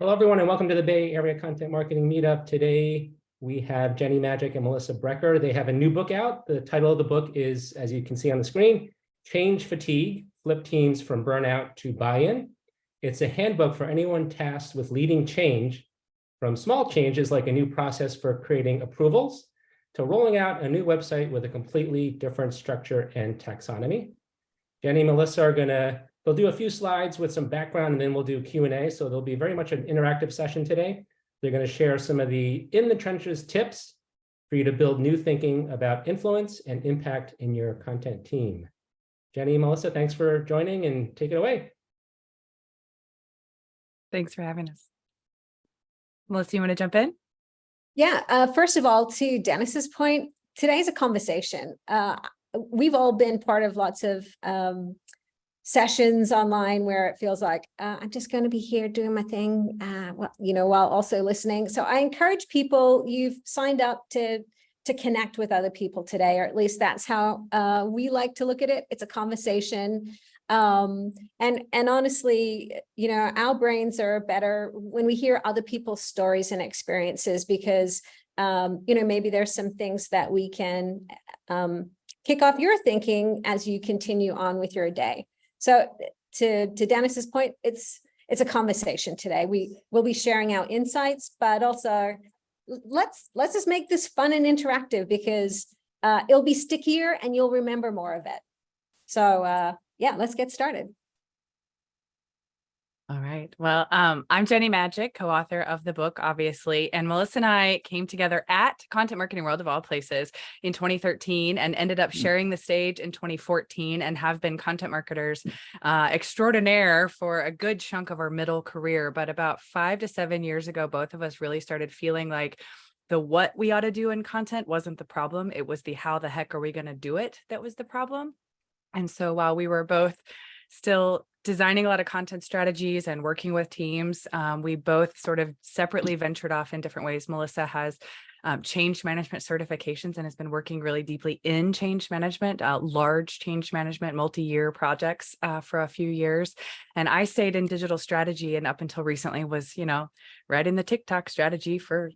Hello, everyone, and welcome to the Bay Area Content Marketing Meetup. Today, we have Jenny Magic and Melissa Breker. They have a new book out. The title of the book is, as you can see on the screen, Change Fatigue, Flip Teams from Burnout to Buy-In. It's a handbook for anyone tasked with leading change, from small changes like a new process for creating approvals to rolling out a new website with a completely different structure and taxonomy. Jenny and Melissa are they'll do a few slides with some background, and then we'll do Q&A. So there'll be very much an interactive session today. They're going to share some of the in the trenches tips for you to build new thinking about influence and impact in your content team. Jenny and Melissa, thanks for joining, and take it away. Thanks for having us. Melissa, you want to jump in? Yeah, first of all, to Dennis's point, today's a conversation. We've all been part of lots of sessions online where it feels like I'm just going to be here doing my thing, while also listening. So I encourage people, you've signed up to connect with other people today, or at least that's how we like to look at it. It's a conversation. And honestly, our brains are better when we hear other people's stories and experiences, because, maybe there's some things that we can kick off your thinking as you continue on with your day. So to Dennis's point, it's a conversation today. We will be sharing our insights, but also let's just make this fun and interactive, because it'll be stickier and you'll remember more of it. So yeah, let's get started. All right. Well, I'm Jenny Magic, co-author of the book, obviously, and Melissa and I came together at Content Marketing World of all places in 2013 and ended up sharing the stage in 2014 and have been content marketers extraordinaire for a good chunk of our middle career. But about 5 to 7 years ago, both of us really started feeling like the what we ought to do in content wasn't the problem. It was the how the heck are we going to do it that was the problem. And so while we were both still designing a lot of content strategies and working with teams, we both sort of separately ventured off in different ways. Melissa has change management certifications and has been working really deeply in change management, large change management, multi-year projects for a few years. And I stayed in digital strategy, and up until recently was, writing the TikTok strategy for,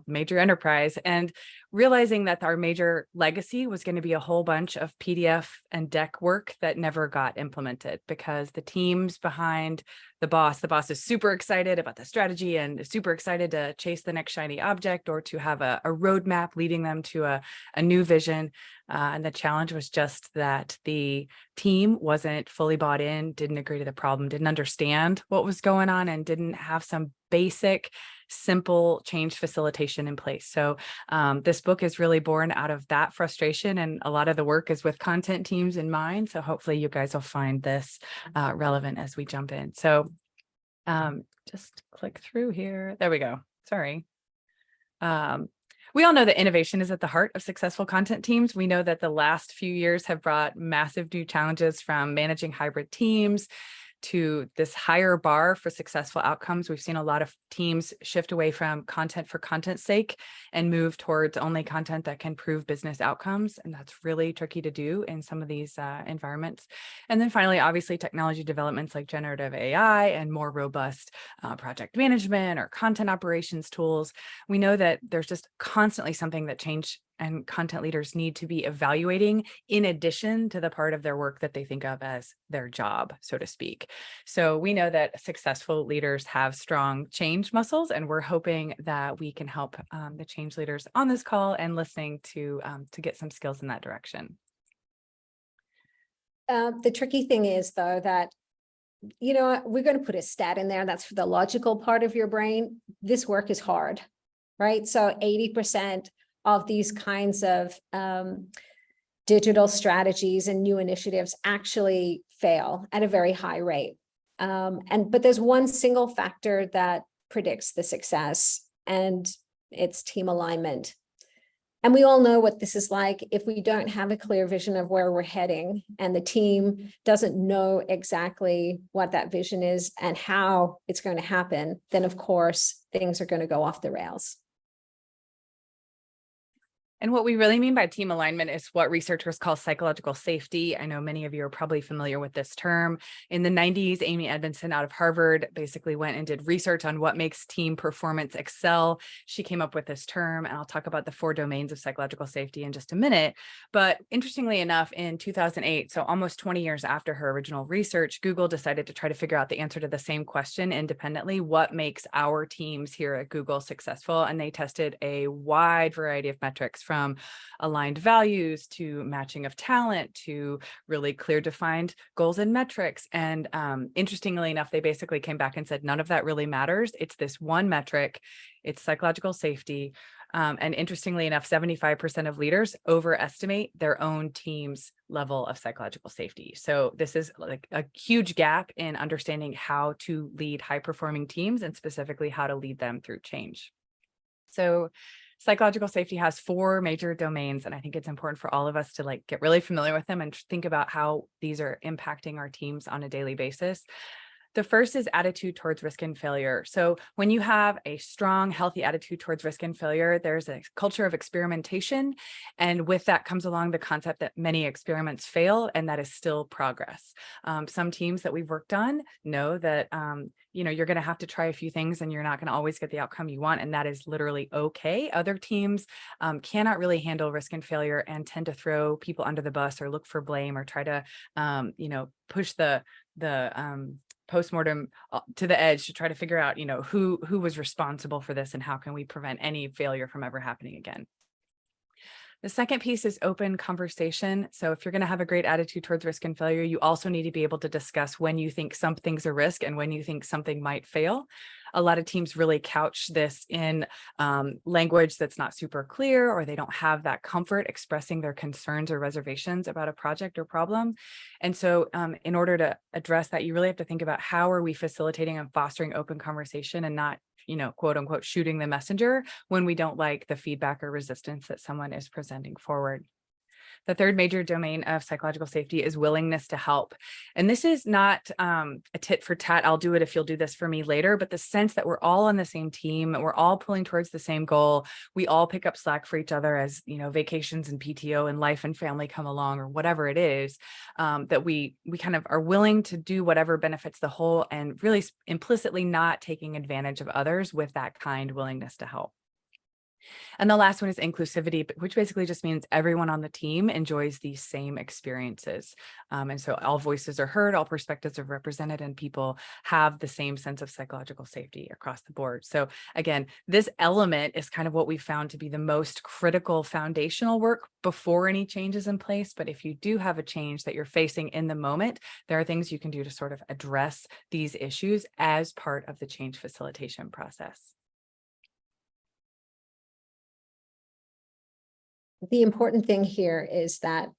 major enterprise, and realizing that our major legacy was going to be a whole bunch of PDF and deck work that never got implemented, because the teams behind the boss is super excited about the strategy and super excited to chase the next shiny object or to have a roadmap leading them to a new vision. And the challenge was just that the team wasn't fully bought in, didn't agree to the problem, didn't understand what was going on, and didn't have some basic, simple change facilitation in place. So this book is really born out of that frustration, and a lot of the work is with content teams in mind. So hopefully you guys will find this relevant as we jump in. So just click through here. There we go. Sorry. We all know that innovation is at the heart of successful content teams. We know that the last few years have brought massive new challenges, from managing hybrid teams to this higher bar for successful outcomes. We've seen a lot of teams shift away from content for content's sake and move towards only content that can prove business outcomes. And that's really tricky to do in some of these environments. And then finally, obviously, technology developments like generative AI and more robust project management or content operations tools. We know that there's just constantly something that change and content leaders need to be evaluating in addition to the part of their work that they think of as their job, so to speak. So we know that successful leaders have strong change muscles, and we're hoping that we can help the change leaders on this call and listening to get some skills in that direction. The tricky thing is, though, that we're going to put a stat in there. That's for the logical part of your brain. This work is hard, right? So 80% of these kinds of digital strategies and new initiatives actually fail at a very high rate. But there's one single factor that predicts the success, and it's team alignment. And we all know what this is like. If we don't have a clear vision of where we're heading, and the team doesn't know exactly what that vision is and how it's going to happen, then of course things are going to go off the rails. And what we really mean by team alignment is what researchers call psychological safety. I know many of you are probably familiar with this term. In the 90s, Amy Edmondson out of Harvard basically went and did research on what makes team performance excel. She came up with this term, and I'll talk about the 4 domains of psychological safety in just a minute. But interestingly enough, in 2008, so almost 20 years after her original research, Google decided to try to figure out the answer to the same question independently: what makes our teams here at Google successful? And they tested a wide variety of metrics, from aligned values to matching of talent to really clear defined goals and metrics. And interestingly enough, they basically came back and said, none of that really matters. It's this one metric, it's psychological safety. And interestingly enough, 75% of leaders overestimate their own team's level of psychological safety. So this is like a huge gap in understanding how to lead high-performing teams, and specifically how to lead them through change. So psychological safety has 4 major domains, and I think it's important for all of us to get really familiar with them and think about how these are impacting our teams on a daily basis. The first is attitude towards risk and failure. So when you have a strong, healthy attitude towards risk and failure, there's a culture of experimentation. And with that comes along the concept that many experiments fail, and that is still progress. Some teams that we've worked on know that you're going to have to try a few things and you're not going to always get the outcome you want, and that is literally okay. Other teams cannot really handle risk and failure and tend to throw people under the bus or look for blame or try to push the postmortem to the edge to try to figure out who was responsible for this and how can we prevent any failure from ever happening again. The second piece is open conversation. So if you're going to have a great attitude towards risk and failure, you also need to be able to discuss when you think something's a risk and when you think something might fail. A lot of teams really couch this in language that's not super clear, or they don't have that comfort expressing their concerns or reservations about a project or problem. And so in order to address that, you really have to think about how are we facilitating and fostering open conversation and not quote unquote, shooting the messenger when we don't like the feedback or resistance that someone is presenting forward. The third major domain of psychological safety is willingness to help. And this is not a tit for tat, I'll do it if you'll do this for me later, but the sense that we're all on the same team, we're all pulling towards the same goal. We all pick up slack for each other as, vacations and PTO and life and family come along, or whatever it is, that we kind of are willing to do whatever benefits the whole, and really implicitly not taking advantage of others with that kind willingness to help. And the last one is inclusivity, which basically just means everyone on the team enjoys these same experiences. And so all voices are heard, all perspectives are represented, and people have the same sense of psychological safety across the board. So again, this element is kind of what we found to be the most critical foundational work before any change is in place. But if you do have a change that you're facing in the moment, there are things you can do to sort of address these issues as part of the change facilitation process. The important thing here is that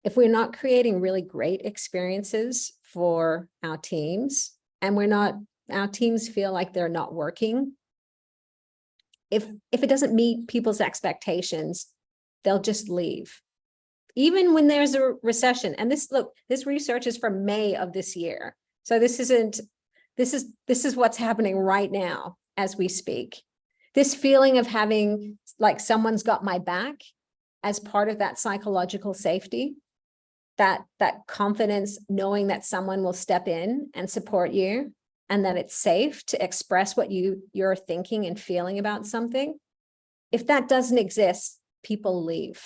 if we're not creating really great experiences for our teams, and our teams feel like they're not working, if it doesn't meet people's expectations, they'll just leave. Even when there's a recession, and this research is from May of this year. So this is what's happening right now as we speak. This feeling of having like someone's got my back as part of that psychological safety, that confidence, knowing that someone will step in and support you, and that it's safe to express what you're thinking and feeling about something. If that doesn't exist, people leave.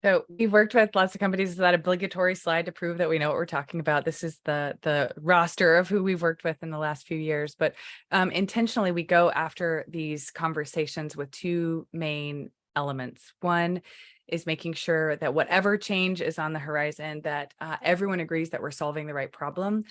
So we've worked with lots of companies with that obligatory slide to prove that we know what we're talking about. This is the roster of who we've worked with in the last few years, but intentionally we go after these conversations with 2 main elements. One is making sure that whatever change is on the horizon, that everyone agrees that we're solving the right problem.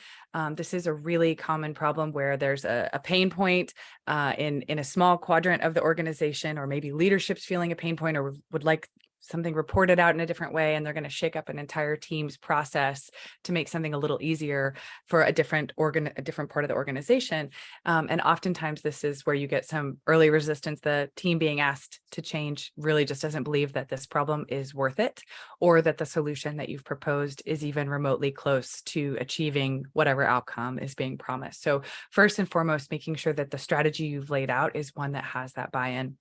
This is a really common problem where there's a pain point in a small quadrant of the organization, or maybe leadership's feeling a pain point or would like something reported out in a different way, and they're going to shake up an entire team's process to make something a little easier for a different part of the organization. And oftentimes this is where you get some early resistance. The team being asked to change really just doesn't believe that this problem is worth it, or that the solution that you've proposed is even remotely close to achieving whatever outcome is being promised. So first and foremost, making sure that the strategy you've laid out is one that has that buy-in.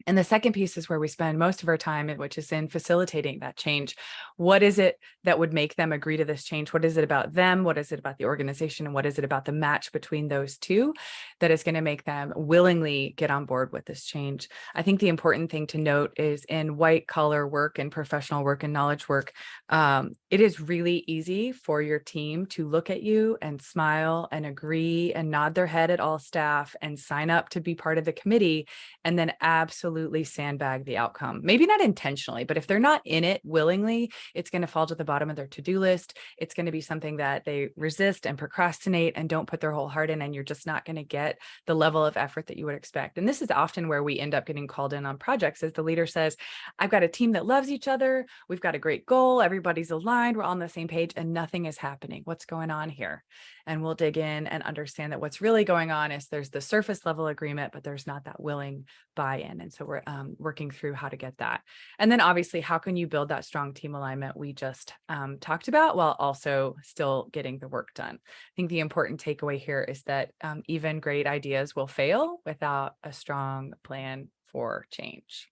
And the second piece is where we spend most of our time, which is in facilitating that change. What is it that would make them agree to this change? What is it about them? What is it about the organization? And what is it about the match between those two that is going to make them willingly get on board with this change? I think the important thing to note is in white collar work and professional work and knowledge work, it is really easy for your team to look at you and smile and agree and nod their head at all staff and sign up to be part of the committee, and then absolutely sandbag the outcome. Maybe not intentionally, but if they're not in it willingly, it's going to fall to the bottom of their to-do list. It's going to be something that they resist and procrastinate and don't put their whole heart in, and you're just not going to get the level of effort that you would expect. And this is often where we end up getting called in on projects, as the leader says, I've got a team that loves each other. We've got a great goal. Everybody's aligned. We're all on the same page, and nothing is happening. What's going on here? And we'll dig in and understand that what's really going on is there's the surface level agreement, but there's not that willing buy-in. And so we're working through how to get that. And then obviously, how can you build that strong team alignment we just talked about, while also still getting the work done? I think the important takeaway here is that even great ideas will fail without a strong plan for change.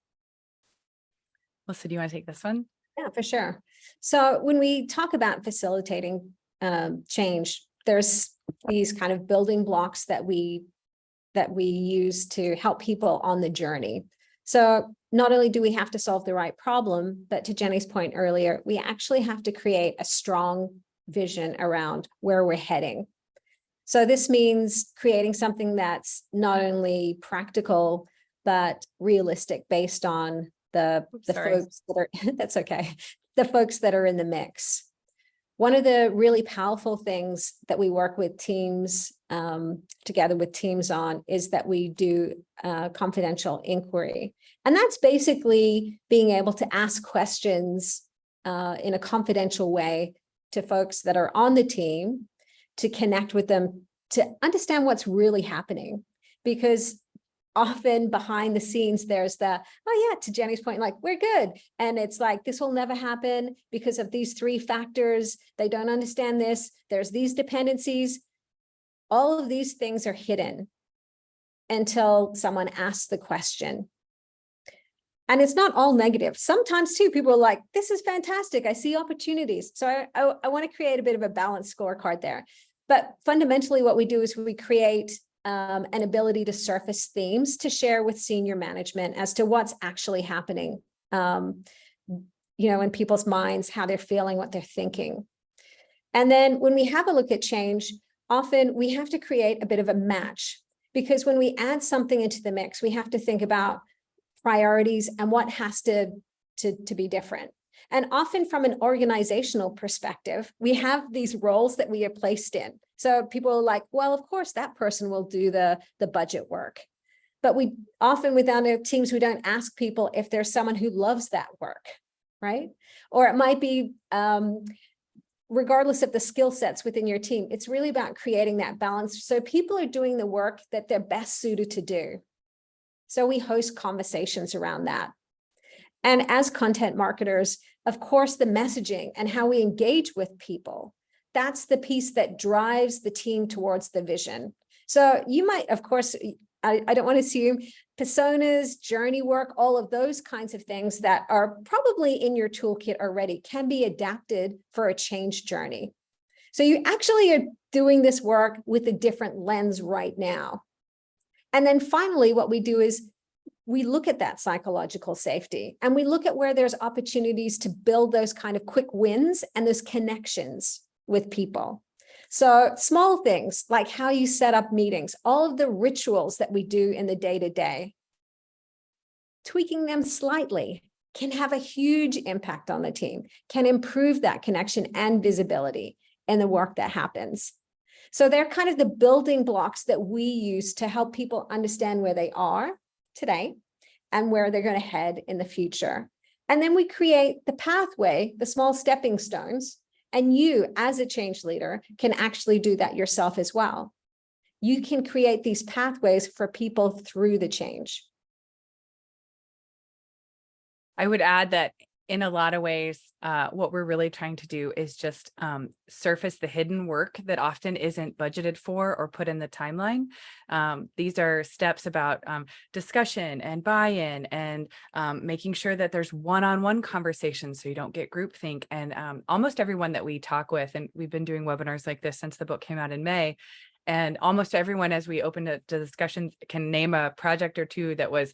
Melissa, do you want to take this one? Yeah, for sure. So when we talk about facilitating change, there's these kind of building blocks that we use to help people on the journey. So not only do we have to solve the right problem, but to Jenny's point earlier, we actually have to create a strong vision around where we're heading. So this means creating something that's not only practical, but realistic based on the folks that are, that's okay, the folks that are in the mix. One of the really powerful things that we work with teams, together with teams on, is that we do confidential inquiry. And that's basically being able to ask questions in a confidential way to folks that are on the team, to connect with them, to understand what's really happening. Because often behind the scenes, there's the, oh yeah, to Jenny's point, like, we're good. And it's like, this will never happen because of these 3 factors. They don't understand this. There's these dependencies. All of these things are hidden until someone asks the question. And it's not all negative. Sometimes too, people are like, this is fantastic. I see opportunities. So I want to create a bit of a balanced scorecard there. But fundamentally, what we do is we create an ability to surface themes to share with senior management as to what's actually happening, in people's minds, how they're feeling, what they're thinking. And then when we have a look at change, often we have to create a bit of a match, because when we add something into the mix, we have to think about priorities and what has to be different. And often from an organizational perspective, we have these roles that we are placed in. So people are like, well, of course, that person will do the budget work. But we often, within our teams, we don't ask people if there's someone who loves that work, right? Or it might be, regardless of the skill sets within your team, it's really about creating that balance. So people are doing the work that they're best suited to do. So we host conversations around that. And as content marketers, of course, the messaging and how we engage with people, that's the piece that drives the team towards the vision. So you might, of course, I don't want to assume personas, journey work, all of those kinds of things that are probably in your toolkit already can be adapted for a change journey. So you actually are doing this work with a different lens right now. And then finally, what we do is we look at that psychological safety, and we look at where there's opportunities to build those kind of quick wins and those connections with people. So small things like how you set up meetings, all of the rituals that we do in the day-to-day, tweaking them slightly can have a huge impact on the team, can improve that connection and visibility in the work that happens. So they're kind of the building blocks that we use to help people understand where they are today and where they're going to head in the future. And then we create the pathway, the small stepping stones, and you as a change leader can actually do that yourself as well. You can create these pathways for people through the change. I would add that in a lot of ways, what we're really trying to do is just surface the hidden work that often isn't budgeted for or put in the timeline. These are steps about discussion and buy-in and making sure that there's one-on-one conversations so you don't get groupthink. And almost everyone that we talk with, and we've been doing webinars like this since the book came out in May, and almost everyone, as we open the discussion, can name a project or two that was,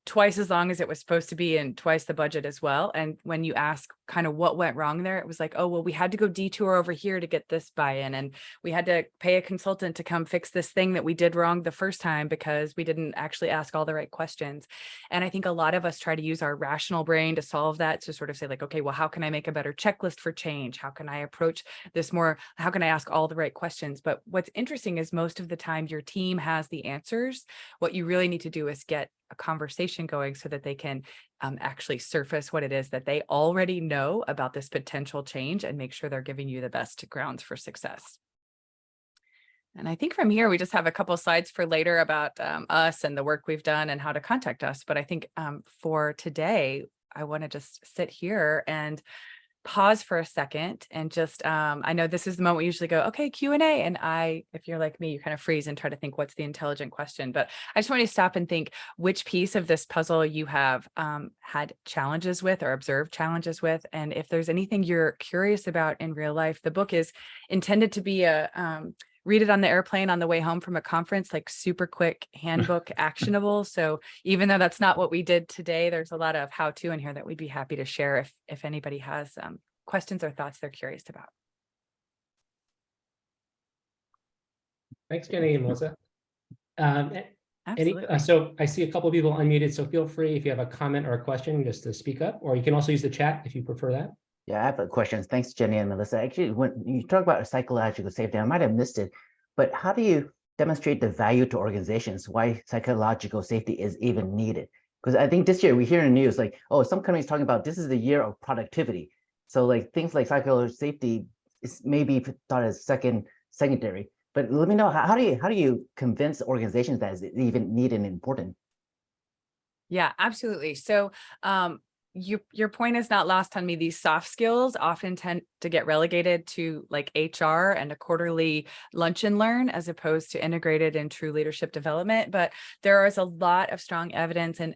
twice as long as it was supposed to be and twice the budget as well. And when you ask kind of what went wrong there, it was like, oh, well, we had to go detour over here to get this buy-in. And we had to pay a consultant to come fix this thing that we did wrong the first time because we didn't actually ask all the right questions. And I think a lot of us try to use our rational brain to solve that, to sort of say like, okay, well, how can I make a better checklist for change? How can I approach this more? How can I ask all the right questions? But what's interesting is most of the time your team has the answers. What you really need to do is get a conversation going so that they can actually surface what it is that they already know about this potential change and make sure they're giving you the best grounds for success. And I think from here, we just have a couple of slides for later about us and the work we've done and how to contact us. But I think for today, I want to just sit here and pause for a second and just, I know this is the moment we usually go, okay, Q&A. And if you're like me, you kind of freeze and try to think what's the intelligent question. But I just want you to stop and think which piece of this puzzle you have had challenges with or observed challenges with. And if there's anything you're curious about in real life, the book is intended to be read it on the airplane on the way home from a conference, like super quick handbook actionable. So even though that's not what we did today, there's a lot of how-to in here that we'd be happy to share if anybody has questions or thoughts they're curious about. Thanks, Jenny and Melissa. Absolutely. So I see a couple of people unmuted, so feel free if you have a comment or a question just to speak up, or you can also use the chat if you prefer that. Yeah, I have a question. Thanks, Jenny and Melissa. Actually, when you talk about psychological safety, I might have missed it, but how do you demonstrate the value to organizations, why psychological safety is even needed? Because I think this year we hear in the news, like, oh, some companies talking about this is the year of productivity. So like things like psychological safety is maybe thought as secondary. But let me know, how do you convince organizations that is even needed and important? Yeah, absolutely. So your point is not lost on me. These soft skills often tend to get relegated to like HR and a quarterly lunch and learn as opposed to integrated in true leadership development. But there is a lot of strong evidence, and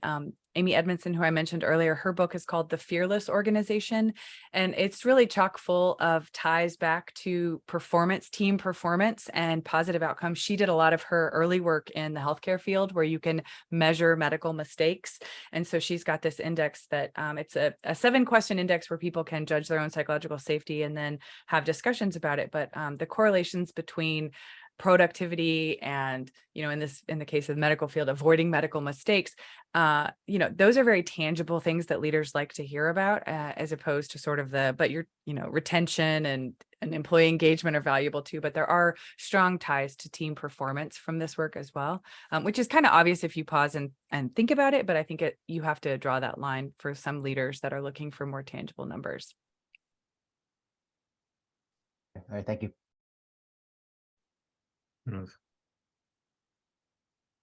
Amy Edmondson, who I mentioned earlier, her book is called The Fearless Organization, and it's really chock full of ties back to performance, team performance, and positive outcomes. She did a lot of her early work in the healthcare field where you can measure medical mistakes. And so she's got this index that it's a 7-question index where people can judge their own psychological safety and then have discussions about it. But the correlations between productivity and, in the case of the medical field, avoiding medical mistakes, those are very tangible things that leaders like to hear about, as opposed to sort of retention and employee engagement are valuable too, but there are strong ties to team performance from this work as well, which is kind of obvious if you pause and think about it, but I think you have to draw that line for some leaders that are looking for more tangible numbers. All right, thank you.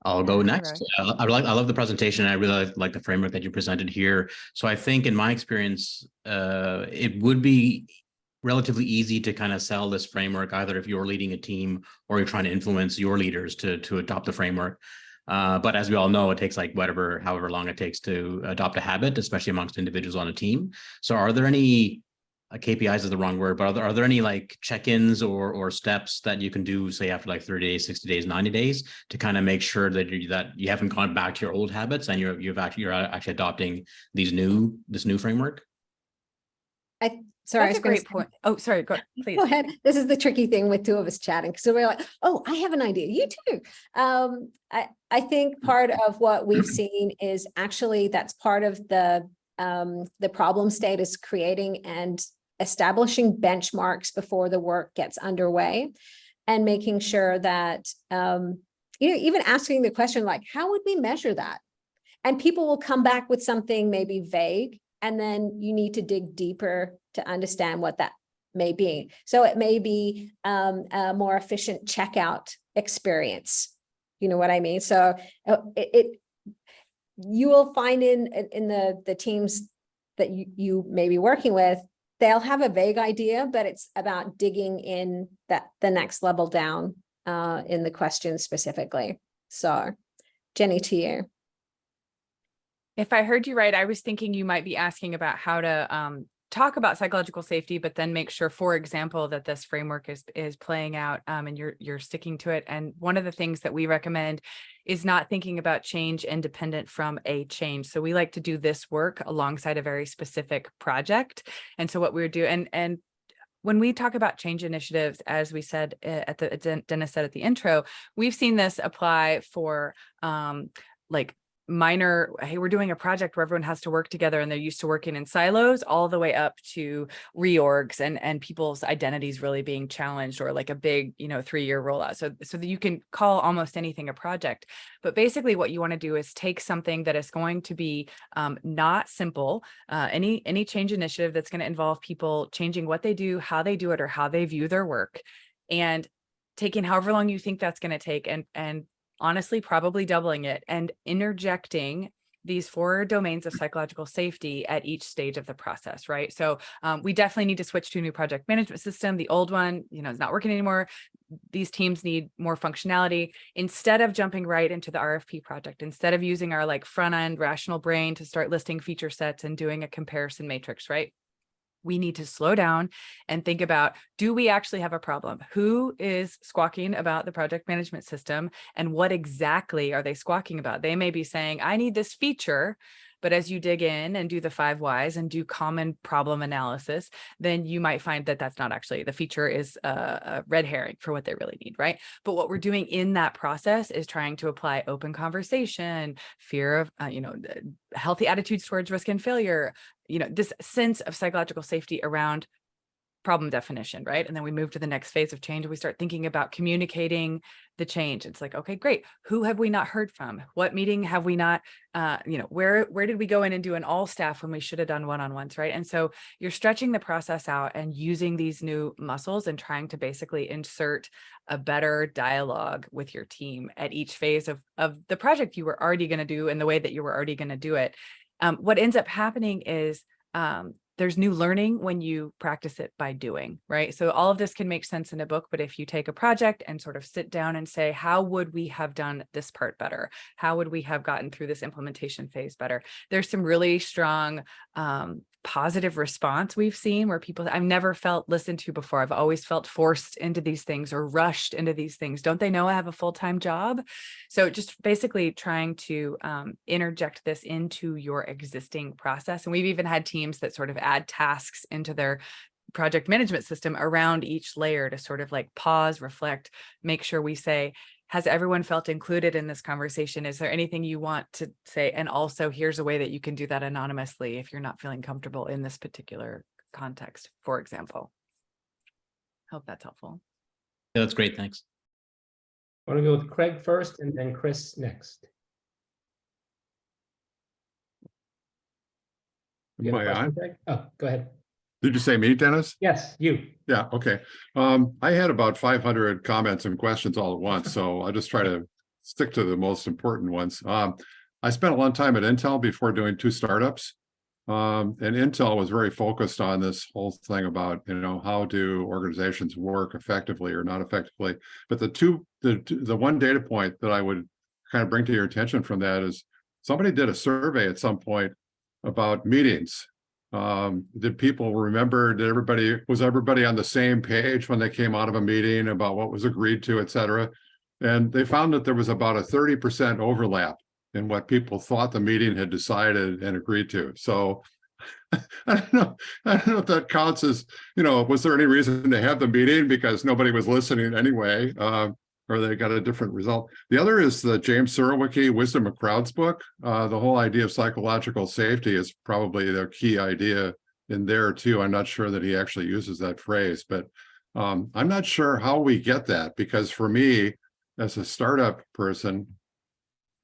I'll go next. I love the presentation. I really like the framework that you presented here. So I think in my experience, it would be relatively easy to kind of sell this framework, either if you're leading a team or you're trying to influence your leaders to adopt the framework. But as we all know, it takes like however long it takes to adopt a habit, especially amongst individuals on a team. So are there any KPIs is the wrong word, but are there any like check-ins or steps that you can do, say after like 30 days, 60 days, 90 days, to kind of make sure that you haven't gone back to your old habits and you're actually adopting this new framework? Sorry, that's a great point. Oh, sorry, go please. Go ahead. This is the tricky thing with two of us chatting. So we're like, oh, I have an idea. You too. I think part of what we've seen is actually that's part of the problem state is creating and establishing benchmarks before the work gets underway and making sure that, even asking the question, like, how would we measure that? And people will come back with something maybe vague, And then you need to dig deeper to understand what that may be. So it may be a more efficient checkout experience. You know what I mean? So you will find in the teams that you may be working with, they'll have a vague idea, but it's about digging in the next level down in the question specifically. So Jenny, to you. If I heard you right, I was thinking you might be asking about how to talk about psychological safety, but then make sure, for example, that this framework is playing out and you're sticking to it. And one of the things that we recommend is not thinking about change independent from a change. So we like to do this work alongside a very specific project. And so what we would do, and when we talk about change initiatives, as we said Dennis said at the intro, we've seen this apply for like minor, hey, we're doing a project where everyone has to work together and they're used to working in silos, all the way up to reorgs and people's identities really being challenged, or like a big, 3-year rollout. So that you can call almost anything a project. But basically what you want to do is take something that is going to be not simple, any change initiative that's going to involve people changing what they do, how they do it, or how they view their work, and taking however long you think that's going to take, and honestly, probably doubling it, and interjecting these 4 domains of psychological safety at each stage of the process, right? So we definitely need to switch to a new project management system. The old one, is not working anymore. These teams need more functionality. Instead of jumping right into the RFP project, instead of using our like front end rational brain to start listing feature sets and doing a comparison matrix, right? We need to slow down and think about, do we actually have a problem? Who is squawking about the project management system, and what exactly are they squawking about? They may be saying, I need this feature, but as you dig in and do the 5 whys and do common problem analysis, then you might find that that's not actually the feature, is a red herring for what they really need, right? But what we're doing in that process is trying to apply open conversation, fear of, healthy attitudes towards risk and failure, this sense of psychological safety around problem definition, right? And then we move to the next phase of change and we start thinking about communicating the change. It's like, okay, great. Who have we not heard from? What meeting have we not, where did we go in and do an all staff when we should have done one-on-ones, right? And so you're stretching the process out and using these new muscles and trying to basically insert a better dialogue with your team at each phase of the project you were already going to do and the way that you were already going to do it. What ends up happening is there's new learning when you practice it by doing, right? So all of this can make sense in a book, but if you take a project and sort of sit down and say, how would we have done this part better? How would we have gotten through this implementation phase better? There's some really strong positive response we've seen where people, I've never felt listened to before. I've always felt forced into these things or rushed into these things. Don't they know I have a full-time job? So just basically trying to interject this into your existing process. And we've even had teams that sort of add tasks into their project management system around each layer to sort of like pause, reflect, make sure we say, has everyone felt included in this conversation? Is there anything you want to say? And also, here's a way that you can do that anonymously if you're not feeling comfortable in this particular context, for example. Hope that's helpful. Yeah, that's great. Thanks. I want to go with Craig first and then Chris next. You have a Am I question, on? Craig? Oh, go ahead. Did you say me, Dennis? Yes, you. Yeah, okay. I had about 500 comments and questions all at once, so I'll just try to stick to the most important ones. I spent a long time at Intel before doing 2 startups. And Intel was very focused on this whole thing about, how do organizations work effectively or not effectively. But the one data point that I would kind of bring to your attention from that is somebody did a survey at some point about meetings. Did people remember, was everybody on the same page when they came out of a meeting about what was agreed to, et cetera? And they found that there was about a 30% overlap in what people thought the meeting had decided and agreed to. So I don't know if that counts as, was there any reason to have the meeting because nobody was listening anyway, or they got a different result. The other is the James Surowiecki Wisdom of Crowds book. The whole idea of psychological safety is probably the key idea in there too. I'm not sure that he actually uses that phrase, but I'm not sure how we get that, because for me, as a startup person,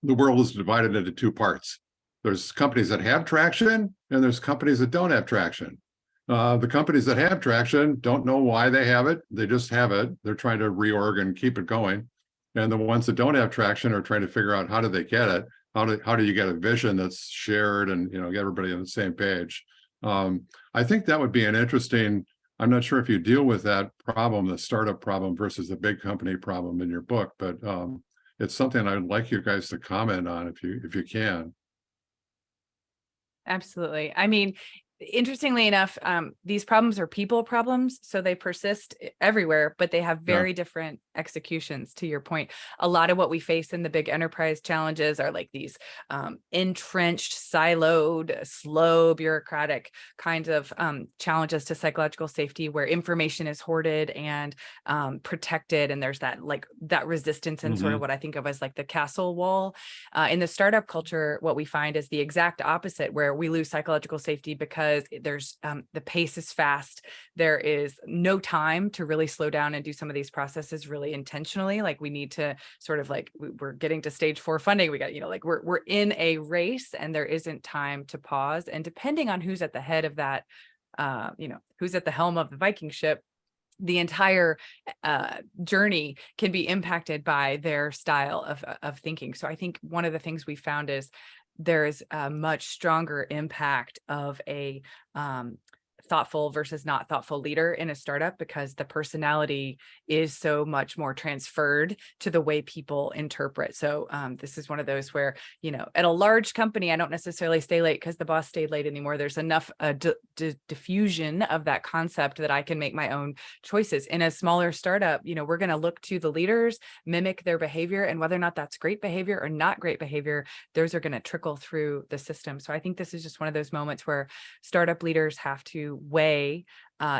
the world is divided into 2 parts. There's companies that have traction and there's companies that don't have traction. The companies that have traction don't know why they have it. They just have it. They're trying to reorg and keep it going. And the ones that don't have traction are trying to figure out how do they get it? How do you get a vision that's shared and, get everybody on the same page? I think that would be an interesting, I'm not sure if you deal with that problem, the startup problem versus the big company problem in your book, but it's something I'd like you guys to comment on if you can. Absolutely. I mean, interestingly enough, these problems are people problems, so they persist everywhere, but they have very different executions. To your point, a lot of what we face in the big enterprise challenges are like these entrenched, siloed, slow, bureaucratic kinds of challenges to psychological safety, where information is hoarded and protected, and there's that resistance and sort of what I think of as like the castle wall. In the startup culture, what we find is the exact opposite, where we lose psychological safety because there's the pace is fast. There is no time to really slow down and do some of these processes really intentionally. Like we need to sort of like, we're getting to stage 4 funding. We got, like we're in a race and there isn't time to pause. And depending on who's at the head of that, who's at the helm of the Viking ship, the entire journey can be impacted by their style of thinking. So I think one of the things we found is there is a much stronger impact of a thoughtful versus not thoughtful leader in a startup, because the personality is so much more transferred to the way people interpret. So this is one of those where, at a large company, I don't necessarily stay late because the boss stayed late anymore. There's enough diffusion of that concept that I can make my own choices. In a smaller startup, we're going to look to the leaders, mimic their behavior, and whether or not that's great behavior or not great behavior, those are going to trickle through the system. So I think this is just one of those moments where startup leaders have to weigh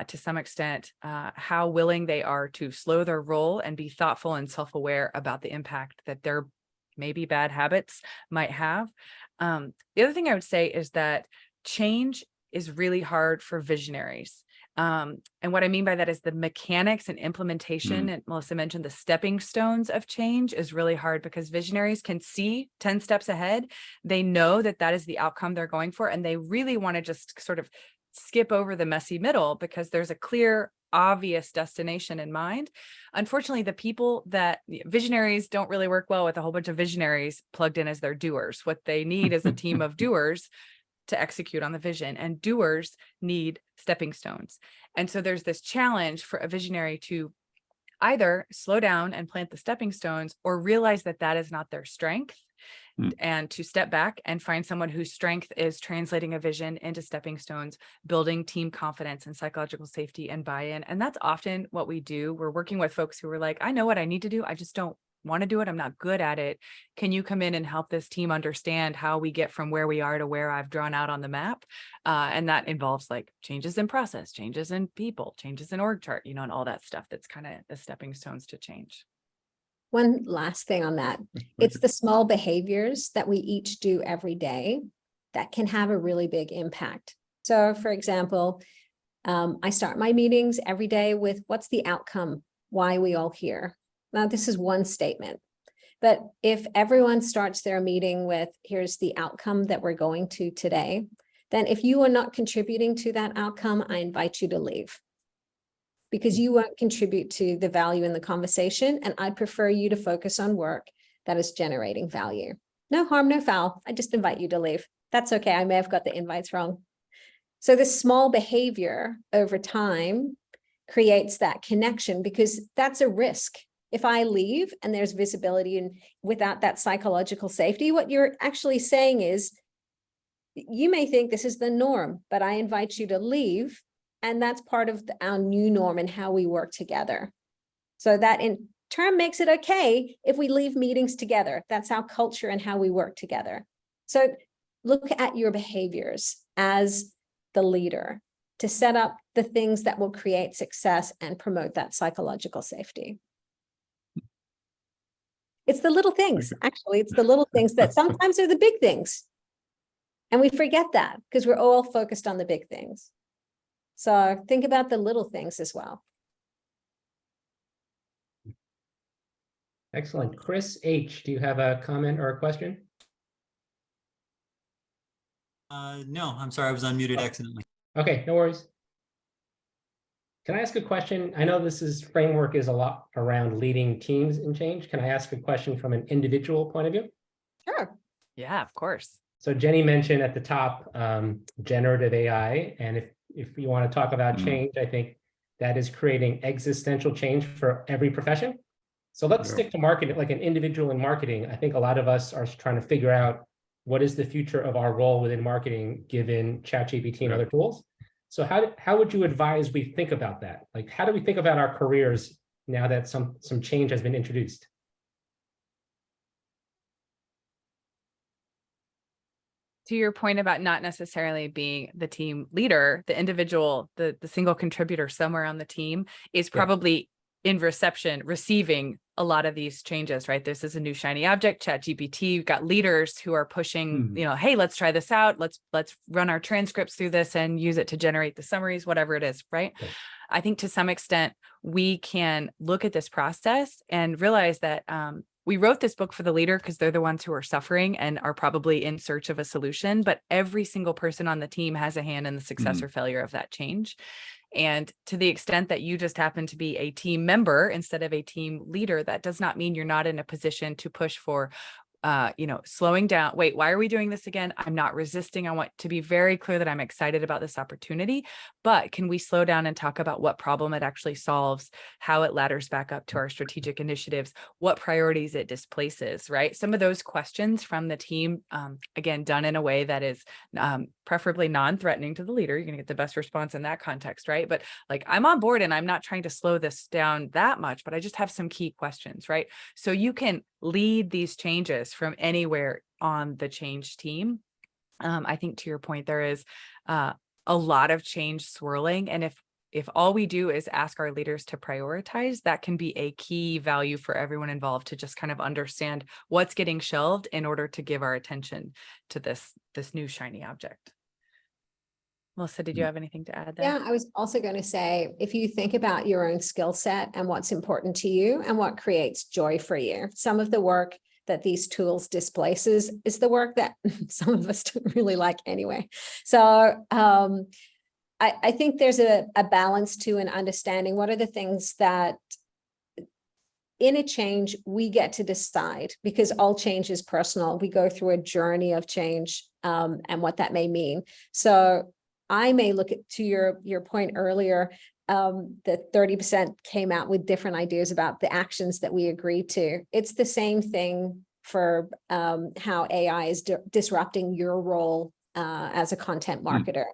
to some extent how willing they are to slow their roll and be thoughtful and self-aware about the impact that their maybe bad habits might have. The other thing I would say is that change is really hard for visionaries. And what I mean by that is the mechanics and implementation, and Melissa mentioned the stepping stones of change, is really hard because visionaries can see 10 steps ahead. They know that that is the outcome they're going for, and they really want to just sort of skip over the messy middle because there's a clear, obvious destination in mind. Unfortunately, the people that visionaries don't really work well with a whole bunch of visionaries plugged in as their doers. What they need is a team of doers to execute on the vision, and doers need stepping stones. And so there's this challenge for a visionary to either slow down and plant the stepping stones, or realize that that is not their strength, and to step back and find someone whose strength is translating a vision into stepping stones, building team confidence and psychological safety and buy-in. And that's often what we do. We're working with folks who are like, I know what I need to do, I just don't want to do it. I'm not good at it. Can you come in and help this team understand how we get from where we are to where I've drawn out on the map? And that involves like changes in process, changes in people, changes in org chart, and all that stuff that's kind of the stepping stones to change. One last thing on that, it's the small behaviors that we each do every day that can have a really big impact. So for example, I start my meetings every day with what's the outcome, why are we all here? Now, this is one statement, but if everyone starts their meeting with here's the outcome that we're going to today, then if you are not contributing to that outcome, I invite you to leave, because you won't contribute to the value in the conversation. And I'd prefer you to focus on work that is generating value. No harm, no foul. I just invite you to leave. That's okay. I may have got the invites wrong. So this small behavior over time creates that connection, because that's a risk. If I leave and there's visibility and without that psychological safety, what you're actually saying is, you may think this is the norm, but I invite you to leave. And that's part of our new norm and how we work together. So that in turn makes it okay if we leave meetings together. That's our culture and how we work together. So look at your behaviors as the leader to set up the things that will create success and promote that psychological safety. It's the little things, actually, it's the little things that sometimes are the big things. And we forget that because we're all focused on the big things. So think about the little things as well. Excellent. Chris H., do you have a comment or a question? No, I'm sorry, I was unmuted accidentally. Okay, no worries. Can I ask a question? I know framework is a lot around leading teams in change. Can I ask a question from an individual point of view? Sure. Yeah, of course. So Jenny mentioned at the top, generative AI, and if you want to talk about change, I think that is creating existential change for every profession. So let's stick to marketing, like an individual in marketing. I think a lot of us are trying to figure out what is the future of our role within marketing, given ChatGPT and other tools. So how would you advise we think about that? Like, how do we think about our careers now that some change has been introduced? To your point about not necessarily being the team leader, the individual, the single contributor somewhere on the team is probably in receiving a lot of these changes, right? This is a new shiny object, ChatGPT. You've got leaders who are pushing, hey, let's try this out. Let's run our transcripts through this and use it to generate the summaries, whatever it is, right? Okay. I think to some extent, we can look at this process and realize that we wrote this book for the leader because they're the ones who are suffering and are probably in search of a solution, but every single person on the team has a hand in the success or failure of that change. And to the extent that you just happen to be a team member instead of a team leader, that does not mean you're not in a position to push for slowing down. Wait, why are we doing this again? I'm not resisting. I want to be very clear that I'm excited about this opportunity, but can we slow down and talk about what problem it actually solves, how it ladders back up to our strategic initiatives, what priorities it displaces, right? Some of those questions from the team, again, done in a way that is preferably non-threatening to the leader. You're going to get the best response in that context, right? But like, I'm on board and I'm not trying to slow this down that much, but I just have some key questions, right? So you can lead these changes from anywhere on the change team. I think to your point, there is a lot of change swirling. And if all we do is ask our leaders to prioritize, that can be a key value for everyone involved to just kind of understand what's getting shelved in order to give our attention to this new shiny object. Melissa, did you have anything to add there? Yeah, I was also going to say, if you think about your own skill set and what's important to you and what creates joy for you, some of the work that these tools displaces is the work that some of us don't really like anyway. So I think there's a balance to an understanding what are the things that in a change we get to decide, because all change is personal. We go through a journey of change and what that may mean. So I may look at, to your point earlier, that 30% came out with different ideas about the actions that we agreed to. It's the same thing for how AI is disrupting your role as a content marketer.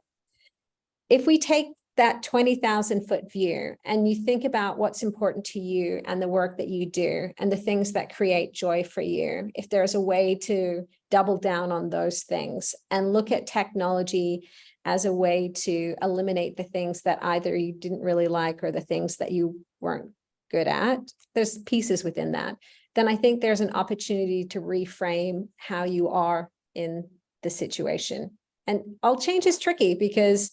If we take that 20,000 foot view and you think about what's important to you and the work that you do and the things that create joy for you, if there's a way to double down on those things and look at technology as a way to eliminate the things that either you didn't really like or the things that you weren't good at, there's pieces within that, then I think there's an opportunity to reframe how you are in the situation. And all change is tricky because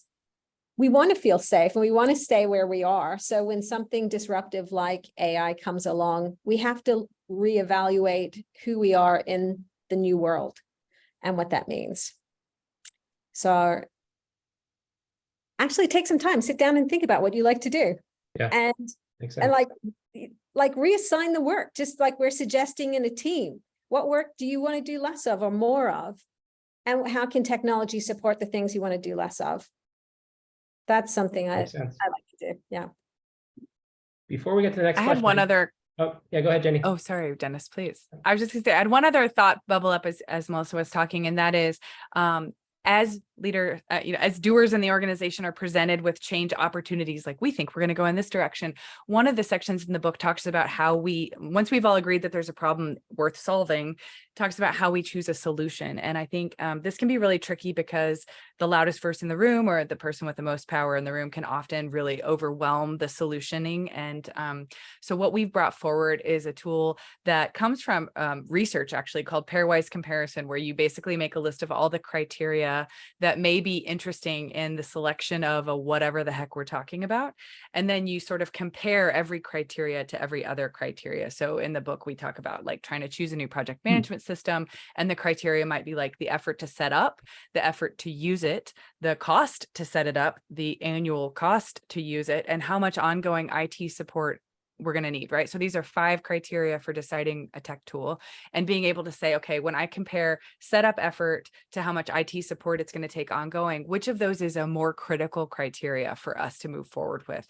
we want to feel safe and we want to stay where we are. So when something disruptive like AI comes along, we have to reevaluate who we are in the new world and what that means. So actually take some time, sit down and think about what you like to do. Yeah. And like reassign the work, just like we're suggesting in a team. What work do you want to do less of or more of? And how can technology support the things you want to do less of? That's something I like to do. Yeah. Before we get to the next question. I had one other. Oh, yeah, go ahead, Jenny. Oh, sorry, Dennis, please. I was just gonna say, I had one other thought bubble up as Melissa was talking, and that is, as leader, as doers in the organization are presented with change opportunities, like we think we're going to go in this direction. One of the sections in the book talks about how once we've all agreed that there's a problem worth solving, talks about how we choose a solution. And I think this can be really tricky because the loudest voice in the room or the person with the most power in the room can often really overwhelm the solutioning. And so what we've brought forward is a tool that comes from research actually called pairwise comparison, where you basically make a list of all the criteria that that may be interesting in the selection of a whatever the heck we're talking about. And then you sort of compare every criteria to every other criteria. So in the book, we talk about like trying to choose a new project management system, and the criteria might be like the effort to set up, the effort to use it, the cost to set it up, the annual cost to use it, and how much ongoing IT support we're going to need, right? So these are 5 criteria for deciding a tech tool, and being able to say, okay, when I compare setup effort to how much IT support it's going to take ongoing, which of those is a more critical criteria for us to move forward with?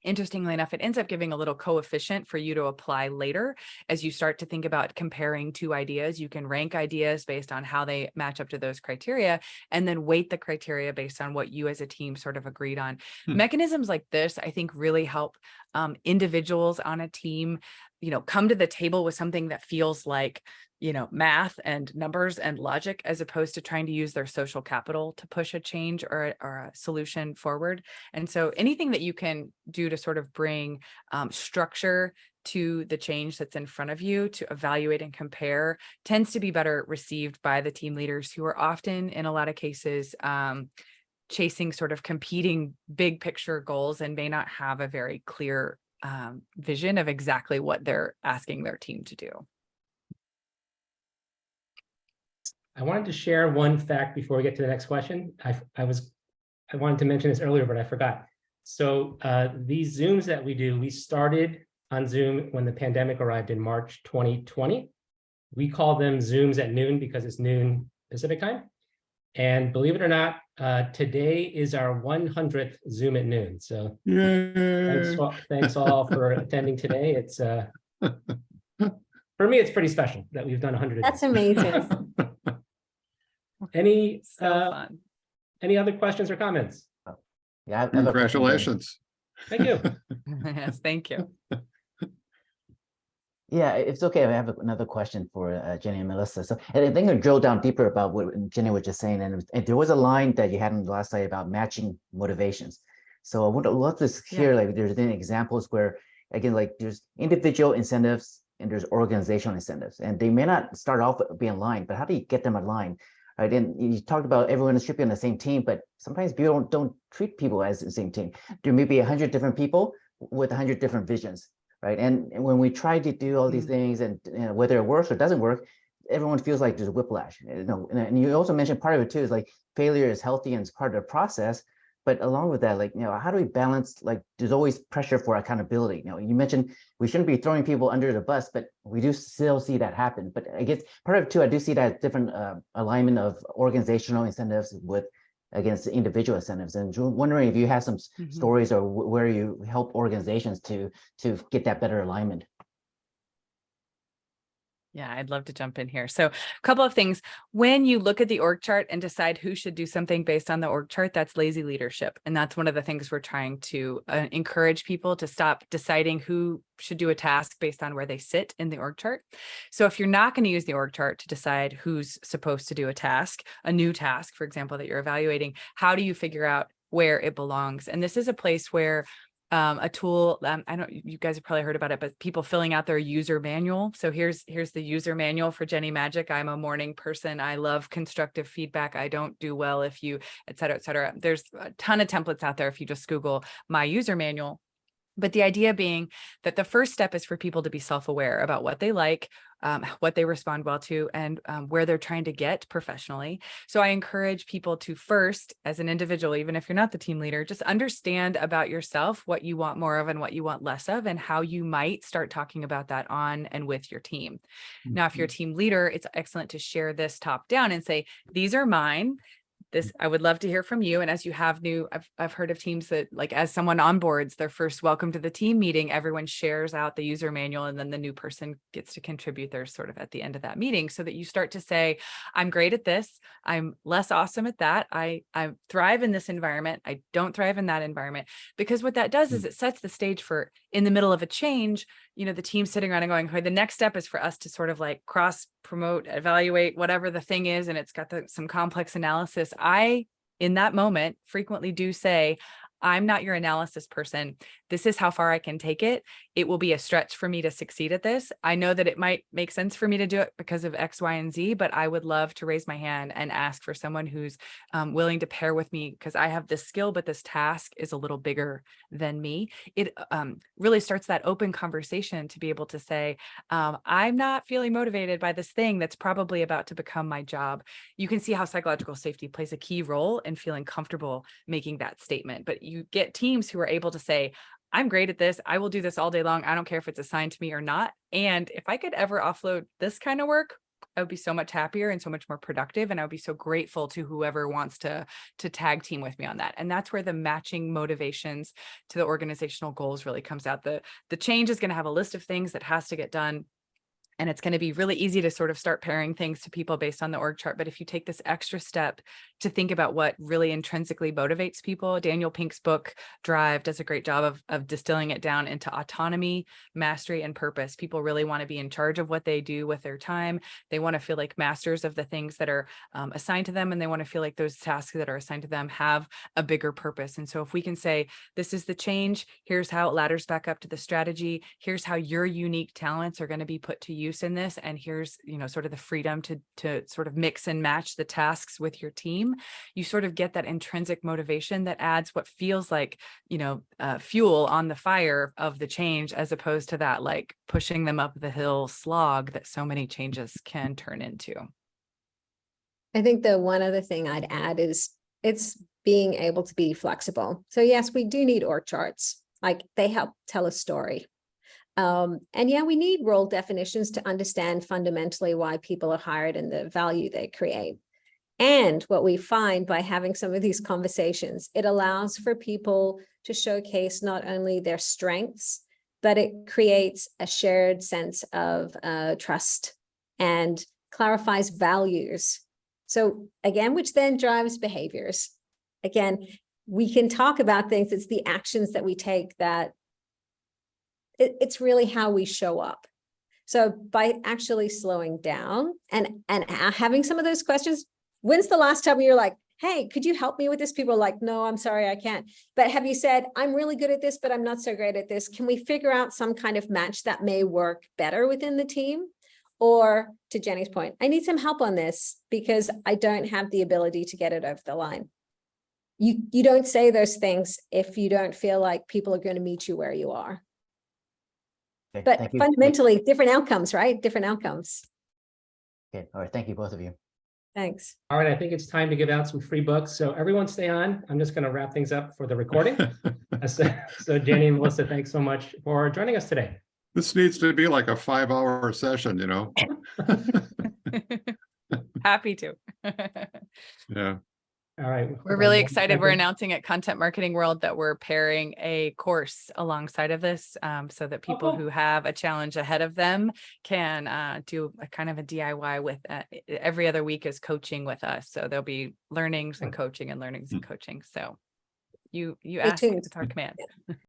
Interestingly enough, it ends up giving a little coefficient for you to apply later as you start to think about comparing 2 ideas. You can rank ideas based on how they match up to those criteria, and then weight the criteria based on what you as a team sort of agreed on. Mechanisms like this, I think, really help individuals on a team, come to the table with something that feels like, math and numbers and logic, as opposed to trying to use their social capital to push a change or a solution forward. And so anything that you can do to sort of bring structure to the change that's in front of you to evaluate and compare tends to be better received by the team leaders, who are often, in a lot of cases, chasing sort of competing big picture goals and may not have a very clear vision of exactly what they're asking their team to do. I wanted to share one fact before we get to the next question. I wanted to mention this earlier, but I forgot. So these Zooms that we do, we started on Zoom when the pandemic arrived in March 2020. We call them Zooms at noon because it's noon Pacific time. And believe it or not, today is our 100th Zoom at noon. So thanks all for attending today. It's for me, it's pretty special that we've done 100. That's amazing. Any Fun. any other questions or comments? Yeah, I have a question. Congratulations. Thank you. Yes, thank you. Yeah, it's okay. I have another question for Jenny and Melissa. So, and I think I'll drill down deeper about what Jenny was just saying. And there was a line that you had in the last slide about matching motivations. So I would love to hear, like, there's any examples where, again, like there's individual incentives and there's organizational incentives, and they may not start off being aligned, but how do you get them aligned? Right. And you talked about everyone should be on the same team, but sometimes people don't treat people as the same team. There may be 100 different people with 100 different visions. Right. And when we try to do all these things, and whether it works or doesn't work, everyone feels like there's a whiplash. And you also mentioned part of it too is like failure is healthy and it's part of the process. But along with that, like, how do we balance, like, there's always pressure for accountability. You mentioned we shouldn't be throwing people under the bus, but we do still see that happen. But I guess part of it too, I do see that different alignment of organizational incentives with against the individual incentives, and wondering if you have some stories or where you help organizations to get that better alignment. Yeah, I'd love to jump in here. So a couple of things. When you look at the org chart and decide who should do something based on the org chart, that's lazy leadership. And that's one of the things we're trying to encourage people to stop deciding who should do a task based on where they sit in the org chart. So if you're not going to use the org chart to decide who's supposed to do a task, a new task, for example, that you're evaluating, how do you figure out where it belongs? And this is a place where a tool, I don't, you guys have probably heard about it, but people filling out their user manual. So here's the user manual for Jenny Magic. I'm a morning person. I love constructive feedback. I don't do well if you, et cetera, et cetera. There's a ton of templates out there if you just Google my user manual. But the idea being that the first step is for people to be self-aware about what they like, what they respond well to, and where they're trying to get professionally. So I encourage people to first, as an individual, even if you're not the team leader, just understand about yourself, what you want more of and what you want less of, and how you might start talking about that on and with your team. Now, if you're a team leader, it's excellent to share this top down and say, these are mine. This, I would love to hear from you. And as you have I've heard of teams that, like, as someone onboards their first welcome to the team meeting, everyone shares out the user manual, and then the new person gets to contribute theirs sort of at the end of that meeting, so that you start to say, I'm great at this. I'm less awesome at that. I thrive in this environment. I don't thrive in that environment. Because what that does is it sets the stage for, in the middle of a change, the team sitting around and going, okay, the next step is for us to sort of like cross promote, evaluate, whatever the thing is. And it's got some complex analysis. I, in that moment, frequently do say, I'm not your analysis person. this is how far I can take it. It will be a stretch for me to succeed at this. I know that it might make sense for me to do it because of X, Y, and Z, but I would love to raise my hand and ask for someone who's willing to pair with me, because I have this skill, but this task is a little bigger than me. It really starts that open conversation to be able to say, I'm not feeling motivated by this thing that's probably about to become my job. You can see how psychological safety plays a key role in feeling comfortable making that statement. But you get teams who are able to say, I'm great at this. I will do this all day long. I don't care if it's assigned to me or not. And if I could ever offload this kind of work, I would be so much happier and so much more productive. And I would be so grateful to whoever wants to tag team with me on that. And that's where the matching motivations to the organizational goals really comes out. The change is going to have a list of things that has to get done. And it's going to be really easy to sort of start pairing things to people based on the org chart. But if you take this extra step to think about what really intrinsically motivates people, Daniel Pink's book, Drive, does a great job of distilling it down into autonomy, mastery, and purpose. People really want to be in charge of what they do with their time. They want to feel like masters of the things that are assigned to them. And they want to feel like those tasks that are assigned to them have a bigger purpose. And so if we can say, this is the change, here's how it ladders back up to the strategy, here's how your unique talents are going to be put to use in this, and here's, you know, sort of the freedom to sort of mix and match the tasks with your team, you sort of get that intrinsic motivation that adds what feels like, you know, fuel on the fire of the change, as opposed to that like pushing them up the hill slog that so many changes can turn into. I think the one other thing I'd add is it's being able to be flexible. So yes, we do need org charts. Like, they help tell a story. And yeah, we need role definitions to understand fundamentally why people are hired and the value they create. And what we find by having some of these conversations, it allows for people to showcase not only their strengths, but it creates a shared sense of trust and clarifies values. So again, which then drives behaviors. Again, we can talk about things, it's the actions that we take that it's really how we show up. So by actually slowing down and having some of those questions, when's the last time you're like, hey, could you help me with this? People are like, no, I'm sorry, I can't. But have you said, I'm really good at this, but I'm not so great at this. Can we figure out some kind of match that may work better within the team? Or to Jenny's point, I need some help on this because I don't have the ability to get it over the line. You don't say those things if you don't feel like people are going to meet you where you are. Okay, But thank you. fundamentally, different outcomes, right? Different outcomes. Okay, all right, thank you, both of you. Thanks. All right, I think it's time to give out some free books. So everyone stay on. I'm just going to wrap things up for the recording. So Jenny and Melissa, thanks so much for joining us today. This needs to be like a 5-hour session, you know? Happy to. Yeah. All right. We're really excited. We're announcing at Content Marketing World that we're pairing a course alongside of this, so that people who have a challenge ahead of them can do a kind of a DIY with every other week is coaching with us. So there'll be learnings and coaching and learnings and coaching. So you ask, it's our command.